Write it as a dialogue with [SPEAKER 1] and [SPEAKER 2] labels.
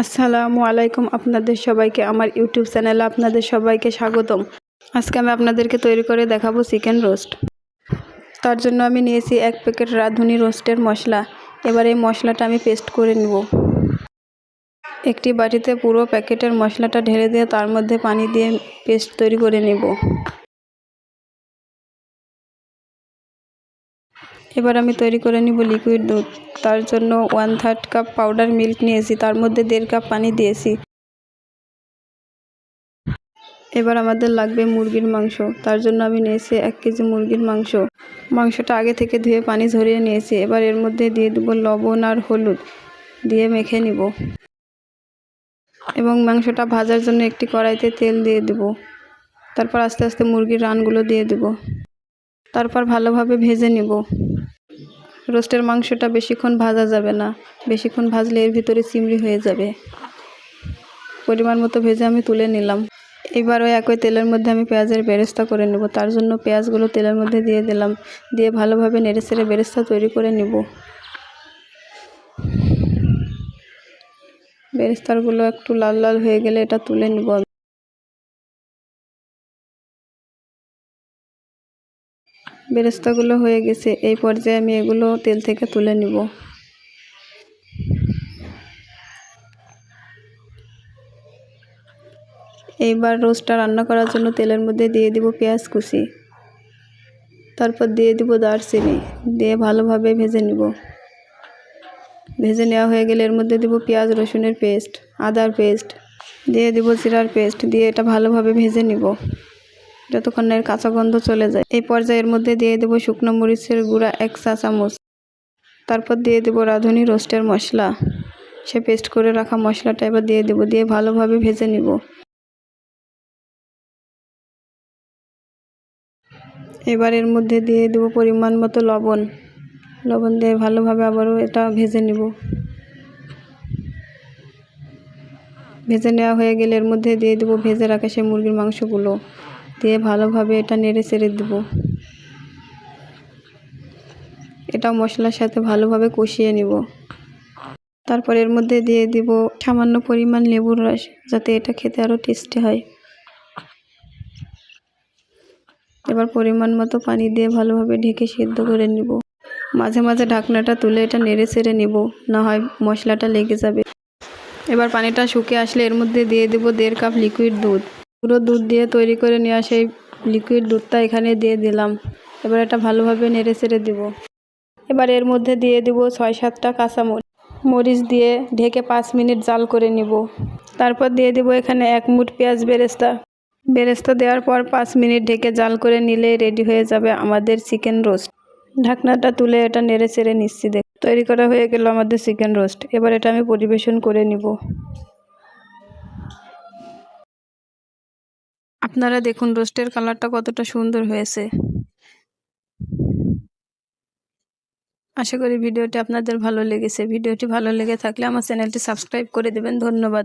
[SPEAKER 1] আসসালামু আলাইকুম। আপনাদের সবাইকে আমার ইউটিউব চ্যানেলে আপনাদের সবাইকে স্বাগতম। আজকে আমি আপনাদেরকে তৈরি করে দেখাবো চিকেন রোস্ট। তার জন্য আমি নিয়েছি 1 প্যাকেট রাঁধুনি রোস্টের মশলা। এবার এই মশলাটা আমি পেস্ট করে নেব। একটি বাটিতে পুরো প্যাকেটের মশলাটা ঢেলে দিয়ে তার মধ্যে পানি দিয়ে পেস্ট তৈরি করে নেব। এবার আমি তৈরি করে নিব লিকুইড দুধ। তার জন্য 1/3 কাপ পাউডার মিল্ক নিয়েছি, তার মধ্যে 1.5 কাপ পানি দিয়েছি। এবার আমাদের লাগবে মুরগির মাংস। তার জন্য আমি নিয়েছি 1 কেজি মুরগির মাংস। মাংসটা আগে থেকে ধুয়ে পানি ঝরিয়ে নিয়েছি। এবার এর মধ্যে দিয়ে দেব লবণ আর হলুদ দিয়ে মেখে নিব এবং মাংসটা ভাজার জন্য একটি কড়াইতে তেল দিয়ে দেব। তারপর আস্তে আস্তে মুরগির রানগুলো দিয়ে দেব। তারপর ভালোভাবে ভেজে নিব। রোস্টের মাংসটা বেশিক্ষণ ভাজা যাবে না, বেশিক্ষণ ভাজলে এর ভিতরে চিমড়ি হয়ে যাবে। পরিমাণ মতো ভেজে আমি তুলে নিলাম। এবার ওই একই তেলের মধ্যে আমি পেঁয়াজের বেরেস্তা করে নেব। তার জন্য পেঁয়াজগুলো তেলের মধ্যে দিয়ে দিলাম, দিয়ে ভালোভাবে নেড়েচেড়ে বেরেস্তা তৈরি করে নেব। বেরেস্তাগুলো একটু লাল লাল হয়ে গেলে এটা তুলে নেব। বেরেস্তাগুলো হয়ে গেছে, এই পর্যায়ে আমি এগুলো তেল থেকে তুলে নেব। এইবার রোস্টটা রান্না করার জন্য তেলের মধ্যে দিয়ে দিব পেঁয়াজ কুচি, তারপর দিয়ে দিব দারচিনি, দিয়ে ভালোভাবে ভেজে নিব। ভেজে নেওয়া হয়ে গেলে এর মধ্যে দিব পেঁয়াজ রসুনের পেস্ট, আদার পেস্ট, দিয়ে দিব জিরার পেস্ট, দিয়ে এটা ভালোভাবে ভেজে নিব যতক্ষণ না এর কাঁচা গন্ধ চলে যায়। এই পর্যায়ে এর মধ্যে দিয়ে দেব শুকনো মরিচের গুঁড়া 1 চা চামচ, তারপর দিয়ে দেব রাঁধুনি রোস্টের মশলা, সে পেস্ট করে রাখা মশলাটা এবার দিয়ে দেব, দিয়ে ভালোভাবে ভেজে নিব। এবার এর মধ্যে দিয়ে দেব পরিমাণ মতো লবণ দিয়ে ভালোভাবে আবারও এটা ভেজে নিব। ভেজে নেওয়া হয়ে গেলে এর মধ্যে দিয়ে দেব ভেজে রাখা সেই মুরগির মাংসগুলো, দিয়ে ভালোভাবে এটা নেড়ে চেড়ে দেব। এটা মশলার সাথে ভালোভাবে কষিয়ে নিব। তারপর এর মধ্যে দিয়ে দিব সামান্য পরিমাণ লেবুর রস, যাতে এটা খেতে আরও টেস্টি হয়। এবার পরিমাণ মতো পানি দিয়ে ভালোভাবে ঢেকে সিদ্ধ করে নিব। মাঝে মাঝে ঢাকনাটা তুলে এটা নেড়ে চেড়ে নিব, না হয় মশলাটা লেগে যাবে। এবার পানিটা শুকিয়ে আসলে এর মধ্যে দিয়ে দেব 1.5 কাপ লিকুইড দুধ। পুরো দুধ দিয়ে তৈরি করে নেওয়া সেই লিকুইড দুধটা এখানে দিয়ে দিলাম। এবার এটা ভালোভাবে নেড়ে চেড়ে দেব। এবার এর মধ্যে দিয়ে দেব 6-7টা কাঁচা মরিচ দিয়ে ঢেকে 5 মিনিট জাল করে নিব। তারপর দিয়ে দেব এখানে 1 মুঠ পেঁয়াজ বেরেস্তা দেওয়ার পর 5 মিনিট ঢেকে জাল করে নিলে রেডি হয়ে যাবে আমাদের চিকেন রোস্ট। ঢাকনাটা তুলে এটা নেড়ে চেড়ে নিচ্ছি। তৈরি করা হয়ে গেল আমাদের চিকেন রোস্ট। এবার এটা আমি পরিবেশন করে নিব। আপনারা দেখুন রোস্টের কালারটা কতটা সুন্দর হয়েছে। আশা করি ভিডিওটি আপনাদের ভালো লেগেছে। ভিডিওটি ভালো লেগে থাকলে আমার চ্যানেলটি সাবস্ক্রাইব করে দেবেন। ধন্যবাদ।